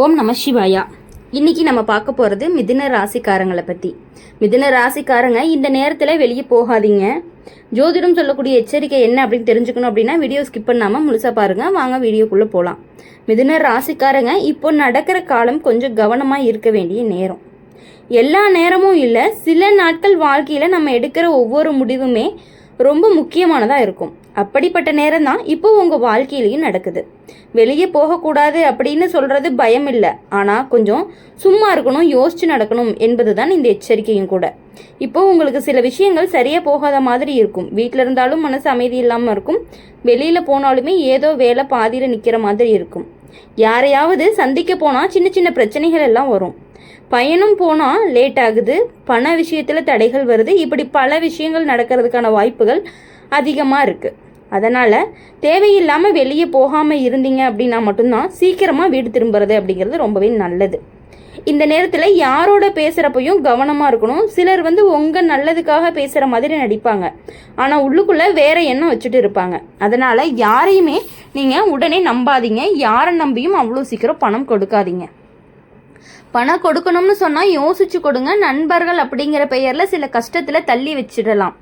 ஓம் நம சிவாயா. இன்னைக்கு நம்ம பார்க்க போகிறது மிதுன ராசிக்காரங்களை பற்றி. மிதுன ராசிக்காரங்க இந்த நேரத்தில் வெளியே போகாதீங்க. ஜோதிடம் சொல்லக்கூடிய எச்சரிக்கை என்ன அப்படின்னு தெரிஞ்சுக்கணும் அப்படின்னா வீடியோ ஸ்கிப் பண்ணாமல் முழுசாக பாருங்கள். வாங்க வீடியோக்குள்ளே போகலாம். மிதுன ராசிக்காரங்க இப்போ நடக்கிற காலம் கொஞ்சம் கவனமாக இருக்க வேண்டிய நேரம். எல்லா நேரமும் இல்லை, சில நாட்கள் வாழ்க்கையில் நம்ம எடுக்கிற ஒவ்வொரு முடிவுமே ரொம்ப முக்கியமானதாக இருக்கும். அப்படிப்பட்ட நேரம் தான் இப்போ உங்கள் வாழ்க்கையிலையும் நடக்குது. வெளியே போகக்கூடாது அப்படின்னு சொல்கிறது பயம் இல்லை, ஆனால் கொஞ்சம் சும்மா இருக்கணும், யோசிச்சு நடக்கணும் என்பது தான் இந்த எச்சரிக்கையும் கூட. இப்போ உங்களுக்கு சில விஷயங்கள் சரியாக போகாத மாதிரி இருக்கும். வீட்டில் இருந்தாலும் மனசு அமைதி இல்லாமல் இருக்கும். வெளியில் போனாலுமே ஏதோ வேலை பாதியில் நிற்கிற மாதிரி இருக்கும். யாரையாவது சந்திக்க போனால் சின்ன சின்ன பிரச்சனைகள் எல்லாம் வரும். பயணம் போனால் லேட் ஆகுது, பண விஷயத்தில் தடைகள் வருது. இப்படி பல விஷயங்கள் நடக்கிறதுக்கான வாய்ப்புகள் அதிகமாக இருக்குது. அதனால் தேவையில்லாமல் வெளியே போகாமல் இருந்தீங்க அப்படின்னா மட்டும்தான் சீக்கிரமாக வீடு திரும்புறது அப்படிங்கிறது ரொம்பவே நல்லது. இந்த நேரத்தில் யாரோட பேசுகிறப்பையும் கவனமாக இருக்கணும். சிலர் உங்கள் நல்லதுக்காக பேசுகிற மாதிரி நடிப்பாங்க, ஆனால் உள்ளுக்குள்ளே வேற எண்ணம் வச்சுட்டு இருப்பாங்க. அதனால் யாரையுமே நீங்கள் உடனே நம்பாதீங்க. யாரை நம்பியும் அவ்வளோ சீக்கிரம் பணம் கொடுக்காதீங்க. பணம் கொடுக்கணும்னு சொன்னால் யோசிச்சு கொடுங்க. நண்பர்கள் அப்படிங்கிற பெயரில் சில கஷ்டத்தில் தள்ளி வச்சிடலாம்.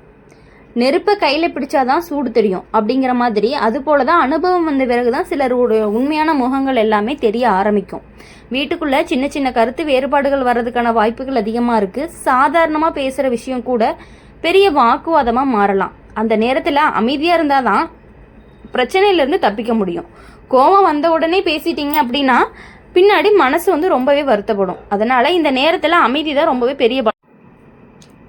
நெருப்பை கையில் பிடிச்சாதான் சூடு தெரியும் அப்படிங்கிற மாதிரி அது போல தான் அனுபவம் வந்த பிறகு தான் சிலருடைய உண்மையான முகங்கள் எல்லாமே தெரிய ஆரம்பிக்கும். வீட்டுக்குள்ளே சின்ன சின்ன கருத்து வேறுபாடுகள் வர்றதுக்கான வாய்ப்புகள் அதிகமாக இருக்குது. சாதாரணமாக பேசுகிற விஷயம் கூட பெரிய வாக்குவாதமாக மாறலாம். அந்த நேரத்தில் அமைதியாக இருந்தால் தான் பிரச்சனையிலேருந்து தப்பிக்க முடியும். கோபம் வந்த உடனே பேசிட்டீங்க அப்படின்னா பின்னாடி மனசு ரொம்பவே வருத்தப்படும். அதனால் இந்த நேரத்தில் அமைதி தான் ரொம்பவே பெரிய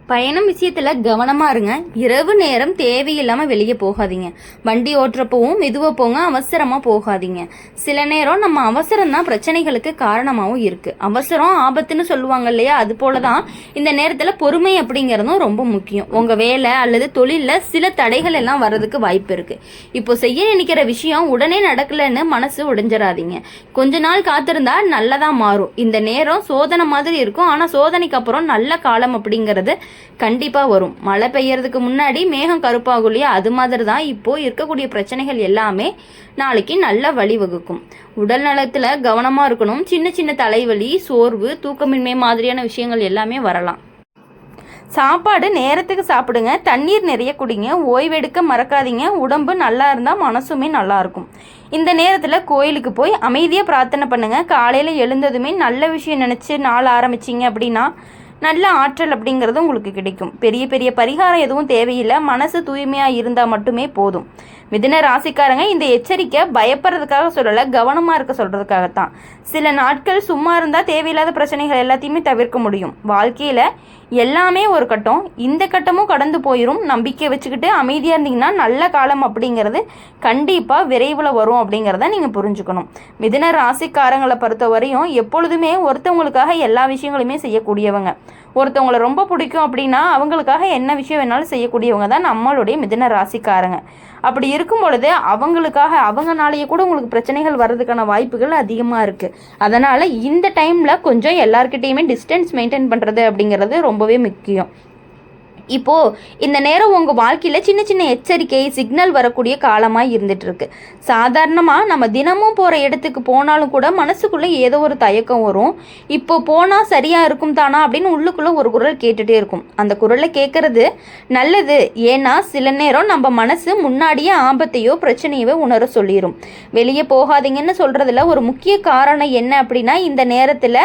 பயணம் விஷயத்தில் கவனமாக இருங்க. இரவு நேரம் தேவையில்லாமல் வெளியே போகாதீங்க. வண்டி ஓட்டுறப்பவும் மெதுவாக போங்க, அவசரமாக போகாதீங்க. சில நேரம் நம்ம அவசரம் தான் பிரச்சனைகளுக்கு காரணமாகவும் இருக்குது. அவசரம் ஆபத்துன்னு சொல்லுவாங்க இல்லையா, அது போல தான் இந்த நேரத்தில் பொறுமை அப்படிங்கிறதும் ரொம்ப முக்கியம். உங்கள் வேலை அல்லது தொழிலில் சில தடைகள் எல்லாம் வர்றதுக்கு வாய்ப்பு இருக்குது. இப்போ செய்ய நினைக்கிற விஷயம் உடனே நடக்கலைன்னு மனசு உடைஞ்சிடாதீங்க. கொஞ்ச நாள் காத்திருந்தா நல்லதாக மாறும். இந்த நேரம் சோதனை மாதிரி இருக்கும், ஆனால் சோதனைக்கு அப்புறம் நல்ல காலம் அப்படிங்கிறது கண்டிப்பாக வரும். மழை பெய்யறதுக்கு முன்னாடி மேகம் கருப்பாகும் இல்லையா, அது மாதிரி தான் இப்போ இருக்கக்கூடிய பிரச்சனைகள் எல்லாமே நாளைக்கு நல்ல வழிவகுக்கும். உடல் நலத்தில் கவனமாக இருக்கணும். சின்ன சின்ன தலைவலி, சோர்வு, தூக்கமின்மை மாதிரியான விஷயங்கள் எல்லாமே வரலாம். சாப்பாடு நேரத்துக்கு சாப்பிடுங்க. தண்ணீர் நிறைய குடிங்க. ஓய்வெடுக்க மறக்காதீங்க. உடம்பு நல்லா இருந்தால் மனசுமே நல்லா இருக்கும். இந்த நேரத்தில் கோயிலுக்கு போய் அமைதியாக பிரார்த்தனை பண்ணுங்க. காலையில் எழுந்ததுமே நல்ல விஷயம் நினச்சி நாள் ஆரம்பிச்சிங்க அப்படின்னா நல்ல ஆற்றல் அப்படிங்கிறது உங்களுக்கு கிடைக்கும். பெரிய பெரிய பரிகாரம் எதுவும் தேவையில்லை. மனசு தூய்மையாக இருந்தால் மட்டுமே போதும். மிதுன ராசிக்காரங்க இந்த எச்சரிக்கை பயப்படுறதுக்காக சொல்லலை, கவனமாக இருக்க சொல்கிறதுக்காகத்தான். சில நாட்கள் சும்மா இருந்தால் தேவையில்லாத பிரச்சனைகள் எல்லாத்தையுமே தவிர்க்க முடியும். வாழ்க்கையில் எல்லாமே ஒரு கட்டம், இந்த கட்டமும் கடந்து போயிடும். நம்பிக்கை வச்சுக்கிட்டு அமைதியாக இருந்தீங்கன்னா நல்ல காலம் அப்படிங்கிறது கண்டிப்பாக விரைவில் வரும் அப்படிங்கிறத நீங்கள் புரிஞ்சுக்கணும். மிதுன ராசிக்காரங்களை பொறுத்த வரையும் எப்பொழுதுமே ஒருத்தவங்களுக்காக எல்லா விஷயங்களுமே செய்யக்கூடியவங்க. ஒருத்தவங்களை ரொம்ப பிடிக்கும் அப்படின்னா அவங்களுக்காக என்ன விஷயம் வேணாலும் செய்யக்கூடியவங்க தான் நம்மளுடைய மிதுன ராசிக்காரங்க. அப்படி இருக்கும் பொழுது அவங்களுக்காக அவங்கனாலேயே கூட உங்களுக்கு பிரச்சனைகள் வர்றதுக்கான வாய்ப்புகள் அதிகமாக இருக்குது. அதனால் இந்த டைமில் கொஞ்சம் எல்லாருக்கிட்டையுமே டிஸ்டன்ஸ் மெயின்டைன் பண்ணுறது அப்படிங்கிறது ரொம்பவே முக்கியம். இப்போது இந்த நேரம் உங்கள் வாழ்க்கையில் சின்ன சின்ன எச்சரிக்கை சிக்னல் வரக்கூடிய காலமாக இருந்துட்டு இருக்கு. சாதாரணமாக நம்ம தினமும் போகிற இடத்துக்கு போனாலும் கூட மனசுக்குள்ளே ஏதோ ஒரு தயக்கம் வரும். இப்போ போனால் சரியாக இருக்கும் தானா அப்படின்னு உள்ளுக்குள்ளே ஒரு குரல் கேட்டுகிட்டே இருக்கும். அந்த குரலை கேட்குறது நல்லது. ஏன்னா சில நேரம் நம்ம மனசு முன்னாடியே ஆபத்தையோ பிரச்சனையோ உணர சொல்லிடும். வெளியே போகாதீங்கன்னு சொல்கிறதுல ஒரு முக்கிய காரணம் என்ன அப்படின்னா இந்த நேரத்தில்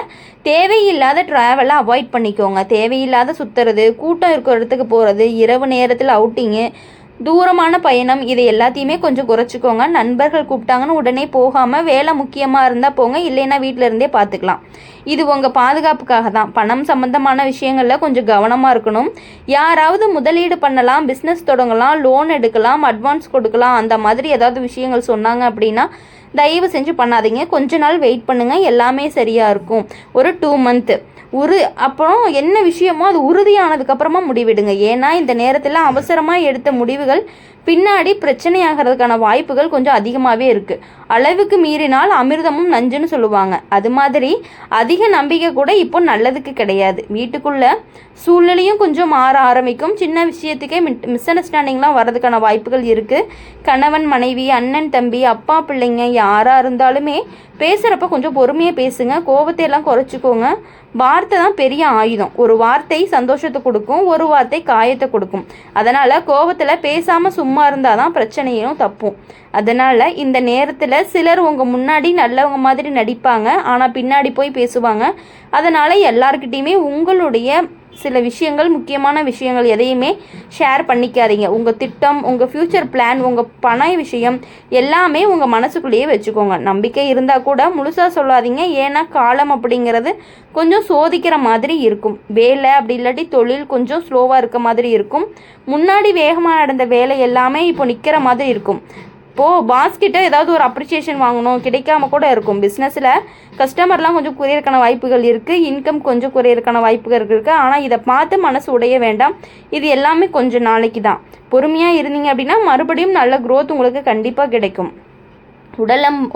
தேவையில்லாத ட்ராவலை அவாய்ட் பண்ணிக்கோங்க. தேவையில்லாத சுற்றுறது, கூட்டம் இருக்கிற இடத்துக்கு போகிறது, இரவு நேரத்தில் அவுட்டிங்கு, தூரமான பயணம், இதை எல்லாத்தையுமே கொஞ்சம் குறைச்சிக்கோங்க. நண்பர்கள் கூப்பிட்டாங்கன்னு உடனே போகாமல் வேலை முக்கியமாக இருந்தால் போங்க, இல்லைன்னா வீட்டில் இருந்தே பார்த்துக்கலாம். இது உங்கள் பாதுகாப்புக்காக தான். பணம் சம்மந்தமான விஷயங்களில் கொஞ்சம் கவனமாக இருக்கணும். யாராவது முதலீடு பண்ணலாம், பிஸ்னஸ் தொடங்கலாம், லோன் எடுக்கலாம், அட்வான்ஸ் கொடுக்கலாம், அந்த மாதிரி ஏதாவது விஷயங்கள் சொன்னாங்க அப்படின்னா தயவு செஞ்சு பண்ணாதீங்க. கொஞ்ச நாள் வெயிட் பண்ணுங்கள், எல்லாமே சரியாக இருக்கும். ஒரு 2 மந்த்து அப்புறம் என்ன விஷயமோ அது உறுதியானதுக்கப்புறமா முடிவெடுங்க. ஏன்னா இந்த நேரத்தில் அவசரமாக எடுத்த முடிவுகள் பின்னாடி பிரச்சனை ஆகிறதுக்கான வாய்ப்புகள் கொஞ்சம் அதிகமாகவே இருக்குது. அளவுக்கு மீறினால் அமிர்தமும் நஞ்சுன்னு சொல்லுவாங்க. அது மாதிரி அதிக நம்பிக்கை கூட இப்போ நல்லதுக்கு கிடையாது. வீட்டுக்குள்ள சூழ்நிலையும் கொஞ்சம் மாற ஆரம்பிக்கும். சின்ன விஷயத்துக்கே மிஸ் அண்டர்ஸ்டாண்டிங்லாம் வர்றதுக்கான வாய்ப்புகள் இருக்குது. கணவன் மனைவி, அண்ணன் தம்பி, அப்பா பிள்ளைங்க யாராக இருந்தாலுமே பேசுகிறப்ப கொஞ்சம் பொறுமையாக பேசுங்க. கோபத்தை எல்லாம் குறைச்சிக்கோங்க. வார்த்தை தான் பெரிய ஆயுதம். ஒரு வார்த்தை சந்தோஷத்தை கொடுக்கும், ஒரு வார்த்தை காயத்தை கொடுக்கும். அதனால் கோபத்தில் பேசாமல் சும்மா இருந்தால் தான் பிரச்சனையும் தப்பும். அதனால் இந்த நேரத்தில் சிலர் உங்கள் முன்னாடி நல்லவங்க மாதிரி நடிப்பாங்க, ஆனால் பின்னாடி போய் பேசுவாங்க. அதனால் எல்லார்கிட்டையுமே உங்களுடைய சில விஷயங்கள், முக்கியமான விஷயங்கள் எதையுமே ஷேர் பண்ணிக்காதீங்க. உங்கள் திட்டம், உங்கள் ஃப்யூச்சர் பிளான், உங்கள் பண விஷயம் எல்லாமே உங்கள் மனசுக்குள்ளேயே வச்சுக்கோங்க. நம்பிக்கை இருந்தால் கூட முழுசாக சொல்லாதீங்க. ஏன்னா காலம் அப்படிங்கிறது கொஞ்சம் சோதிக்கிற மாதிரி இருக்கும். வேலை அப்படி இல்லாட்டி தொழில் கொஞ்சம் ஸ்லோவாக இருக்க மாதிரி இருக்கும். முன்னாடி வேகமாக நடந்த வேலை எல்லாமே இப்போ நிற்கிற மாதிரி இருக்கும். இப்போது பாஸ்கிட்ட ஏதாவது ஒரு அப்ரிசியேஷன் வாங்கணும், கிடைக்காம கூட இருக்கும். பிஸ்னஸில் கஸ்டமர்லாம் கொஞ்சம் குறையிறதுக்கான வாய்ப்புகள் இருக்குது. இன்கம் கொஞ்சம் குறையிறதுக்கான வாய்ப்புகள் இருக்குது. ஆனால் இதை பார்த்து மனசு உடைய வேண்டாம். இது எல்லாமே கொஞ்சம் நாளைக்கு தான். பொறுமையாக இருந்தீங்க அப்படின்னா மறுபடியும் நல்ல க்ரோத் உங்களுக்கு கண்டிப்பாக கிடைக்கும்.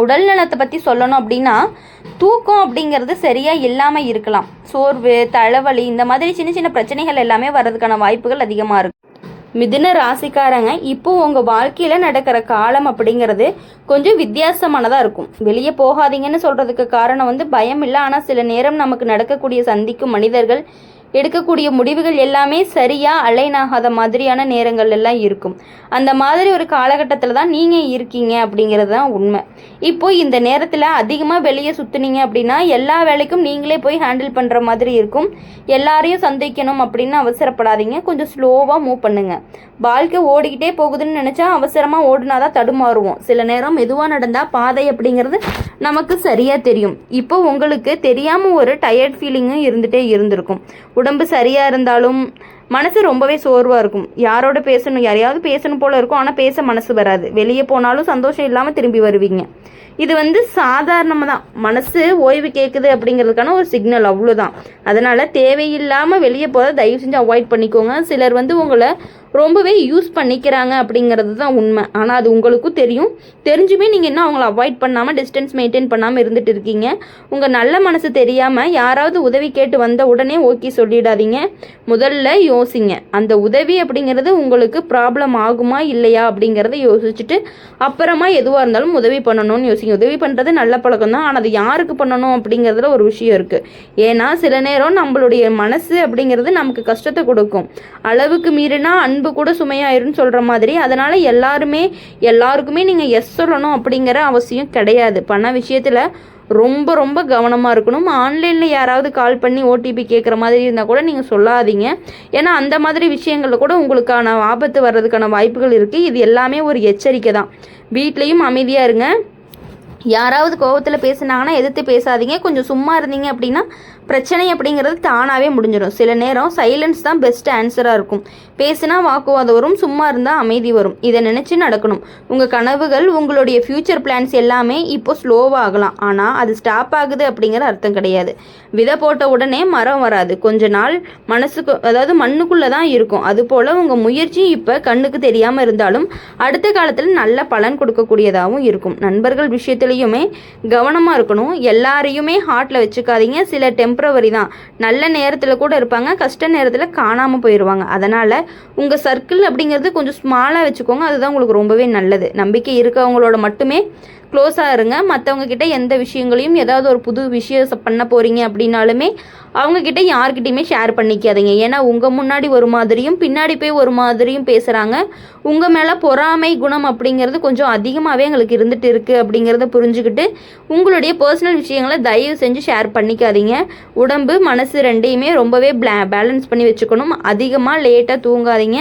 உடல் நலத்தை பற்றி சொல்லணும் அப்படின்னா, தூக்கம் அப்படிங்கிறது சரியாக இல்லாமல் இருக்கலாம். சோர்வு, தலைவலி, இந்த மாதிரி சின்ன சின்ன பிரச்சனைகள் எல்லாமே வர்றதுக்கான வாய்ப்புகள் அதிகமாக இருக்குது. மிதுன ராசிக்காரங்க, இப்போ உங்கள் வாழ்க்கையில் நடக்கிற காலம் அப்படிங்கிறது கொஞ்சம் வித்தியாசமானதாக இருக்கும். வெளியே போகாதீங்கன்னு சொல்கிறதுக்கு காரணம் பயம் இல்லை. ஆனால் சில நேரம் நமக்கு நடக்கக்கூடிய சந்திக்கும் மனிதர்கள் எடுக்கக்கூடிய முடிவுகள் எல்லாமே சரியாக அலைன் ஆகாத மாதிரியான நேரங்கள் எல்லாம் இருக்கும். அந்த மாதிரி ஒரு காலகட்டத்தில் தான் நீங்கள் இருக்கீங்க அப்படிங்கிறது தான் உண்மை. இப்போது இந்த நேரத்தில் அதிகமாக வெளியே சுற்றுனீங்க அப்படின்னா எல்லா வேலைக்கும் நீங்களே போய் ஹேண்டில் பண்ணுற மாதிரி இருக்கும். எல்லாரையும் சந்திக்கணும் அப்படின்னு அவசரப்படாதீங்க. கொஞ்சம் ஸ்லோவாக மூவ் பண்ணுங்கள். வாழ்க்கை ஓடிக்கிட்டே போகுதுன்னு நினச்சா அவசரமாக ஓடினா தான் தடுமாறுவோம். சில நேரம் மெதுவாக நடந்தால் பாதை அப்படிங்கிறது நமக்கு சரியாக தெரியும். இப்போ உங்களுக்கு தெரியாமல் ஒரு டயர்ட் ஃபீலிங்கும் இருந்திருக்கும். உடம்பு சரியாக இருந்தாலும் மனசு ரொம்பவே சோர்வாக இருக்கும். யாரோட பேசணும், யாரையாவது பேசணும் போல் இருக்கும். ஆனால் பேச மனசு வராது. வெளியே போனாலும் சந்தோஷம் இல்லாமல் திரும்பி வருவீங்க. இது சாதாரணமாக தான். மனசு ஓய்வு கேட்குது அப்படிங்கிறதுக்கான ஒரு சிக்னல், அவ்வளோதான். அதனால் தேவையில்லாமல் வெளியே போகிறத தயவு செஞ்சு அவாய்ட் பண்ணிக்கோங்க. சிலர் உங்களை ரொம்பவே யூஸ் பண்ணிக்கிறாங்க அப்படிங்கிறது தான் உண்மை. ஆனால் அது உங்களுக்கும் தெரியும். தெரிஞ்சுமே நீங்கள் இன்னும் அவங்கள அவாய்ட் பண்ணாமல், டிஸ்டன்ஸ் மெயின்டைன் பண்ணாமல் இருந்துட்டு இருக்கீங்க. உங்கள் நல்ல மனசு தெரியாமல் யாராவது உதவி கேட்டு வந்த உடனே ஓகே சொல்லிடாதீங்க. முதல்ல யோசிங்க. அந்த உதவி அப்படிங்கிறது உங்களுக்கு ப்ராப்ளம் ஆகுமா இல்லையா அப்படிங்கிறத யோசிச்சுட்டு அப்புறமா எதுவாக இருந்தாலும் உதவி பண்ணணும்னு யோசிங்க. உதவி பண்ணுறது நல்ல பழக்கம் தான். ஆனால் அது யாருக்கு பண்ணணும் அப்படிங்கிறதுல ஒரு விஷயம் இருக்குது. ஏன்னா சில நேரம் நம்மளுடைய மனசு அப்படிங்கிறது நமக்கு கஷ்டத்தை கொடுக்கும். அளவுக்கு மீறினா அன்பு கூட சுமையாயிருன்னு சொல்கிற மாதிரி. அதனால் எல்லாருக்குமே நீங்கள் எஸ் சொல்லணும் அப்படிங்கிற அவசியம் கிடையாது. பண விஷயத்தில் ரொம்ப ரொம்ப கவனமாக இருக்கணும். ஆன்லைனில் யாராவது கால் பண்ணி ஓடிபி கேட்குற மாதிரி இருந்தால் கூட நீங்கள் சொல்லாதீங்க. ஏன்னா அந்த மாதிரி விஷயங்களில் கூட உங்களுக்கான ஆபத்து வர்றதுக்கான வாய்ப்புகள் இருக்குது. இது எல்லாமே ஒரு எச்சரிக்கை தான். வீட்லேயும் அமைதியாக இருங்க. யாராவது கோபத்தில் பேசுனாங்கன்னா எதிர்த்து பேசாதீங்க. கொஞ்சம் சும்மா இருந்தீங்க அப்படின்னா பிரச்சனை அப்படிங்கிறது தானாகவே முடிஞ்சிடும். சில நேரம் சைலன்ஸ் தான் பெஸ்ட் ஆன்சராக இருக்கும். பேசுனா வாக்குவாதம் வரும், சும்மா இருந்தால் அமைதி வரும். இதை நினச்சி நடக்கணும். உங்கள் கனவுகள், உங்களுடைய ஃப்யூச்சர் பிளான்ஸ் எல்லாமே இப்போ ஸ்லோவாகலாம். ஆனால் அது ஸ்டாப் ஆகுது அப்படிங்கிற அர்த்தம் கிடையாது. விதை போட்ட உடனே மரம் வராது. கொஞ்ச நாள் மண்ணுக்குள்ளே தான் இருக்கும். அதுபோல் உங்கள் முயற்சி இப்போ கண்ணுக்கு தெரியாமல் இருந்தாலும் அடுத்த காலத்தில் நல்ல பலன் கொடுக்கக்கூடியதாகவும் இருக்கும். நண்பர்கள் விஷயத்துலையுமே கவனமாக இருக்கணும். எல்லாரையுமே ஹார்ட்டில் வச்சுக்காதீங்க. சில டெம்பரவரி தான். நல்ல நேரத்தில் கூட இருப்பாங்க, கஷ்ட நேரத்தில் காணாமல் போயிடுவாங்க. அதனால் உங்கள் சர்க்கிள் அப்படிங்கிறது கொஞ்சம் ஸ்மாலாக வச்சுக்கோங்க. அதுதான் உங்களுக்கு ரொம்பவே நல்லது. நம்பிக்கை இருக்கவங்களோட மட்டுமே க்ளோஸாக இருங்க. மற்றவங்க கிட்ட எந்த விஷயங்களையும், ஏதாவது ஒரு புது விஷயம் பண்ண போகிறீங்க அப்படின்னாலுமே அவங்கக்கிட்ட யார்கிட்டையுமே ஷேர் பண்ணிக்காதீங்க. ஏன்னா உங்கள் முன்னாடி ஒரு மாதிரியும் பின்னாடி போய் ஒரு மாதிரியும் பேசுகிறாங்க. உங்கள் மேலே பொறாமை குணம் அப்படிங்கிறது கொஞ்சம் அதிகமாகவே எங்களுக்கு இருந்துகிட்டு இருக்குது அப்படிங்கிறத புரிஞ்சுக்கிட்டு உங்களுடைய பர்சனல் விஷயங்களை தயவு செஞ்சு ஷேர் பண்ணிக்காதீங்க. உடம்பு மனசு ரெண்டையுமே ரொம்பவே பேலன்ஸ் பண்ணி வச்சுக்கணும். அதிகமாக லேட்டாக தூங்காதீங்க.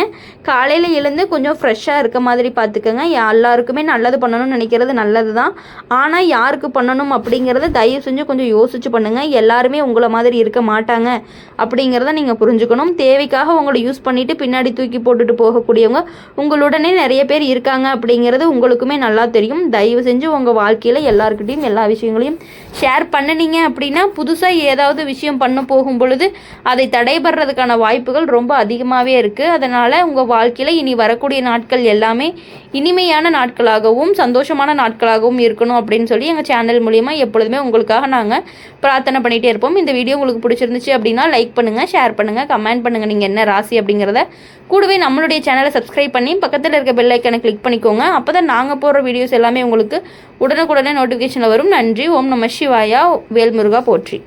காலையில் எழுந்து கொஞ்சம் ஃப்ரெஷ்ஷாக இருக்க மாதிரி பார்த்துக்கோங்க. எல்லாருக்குமே நல்லது பண்ணணும்னு நினைக்கிறது நல்லது தான். தான். ஆனால் யாருக்கு பண்ணணும் அப்படிங்கிறத தயவு செஞ்சு கொஞ்சம் யோசிச்சு பண்ணுங்கள். எல்லாருமே உங்களை மாதிரி இருக்க மாட்டாங்க அப்படிங்கிறத நீங்கள் புரிஞ்சுக்கணும். தேவைக்காக உங்களை யூஸ் பண்ணிவிட்டு பின்னாடி தூக்கி போட்டுட்டு போகக்கூடியவங்க உங்களுடனே நிறைய பேர் இருக்காங்க அப்படிங்கிறது உங்களுக்குமே நல்லா தெரியும். தயவு செஞ்சு உங்கள் வாழ்க்கையில் எல்லாருக்கிட்டையும் எல்லா விஷயங்களையும் ஷேர் பண்ணினீங்க அப்படின்னா புதுசாக ஏதாவது விஷயம் பண்ண போகும் பொழுது அதை தடைபடுறதுக்கான வாய்ப்புகள் ரொம்ப அதிகமாகவே இருக்குது. அதனால் உங்கள் வாழ்க்கையில் இனி வரக்கூடிய நாட்கள் எல்லாமே இனிமையான நாட்களாகவும் சந்தோஷமான நாட்களாகவும் இருக்கணும் அப்படின்னு சொல்லி எங்கள் சேனல் மூலிமா எப்பொழுதுமே உங்களுக்காக நாங்கள் பிரார்த்தனை பண்ணிகிட்டே இருப்போம். இந்த வீடியோ உங்களுக்கு பிடிச்சிருந்துச்சு அப்படின்னா லைக் பண்ணுங்கள், ஷேர் பண்ணுங்கள், கமெண்ட் பண்ணுங்கள் நீங்கள் என்ன ராசி அப்படிங்கிறத. கூடவே நம்மளுடைய சேனலை சப்ஸ்கிரைப் பண்ணி பக்கத்தில் இருக்க பெல் ஐக்கனை கிளிக் பண்ணிக்கோங்க. அப்போ தான் நாங்கள் போடுற வீடியோஸ் எல்லாமே உங்களுக்கு உடனுக்குடனே நோட்டிஃபிகேஷனில் வரும். நன்றி. ஓம் நம சிவாயா. வேல்முருகா போற்றி.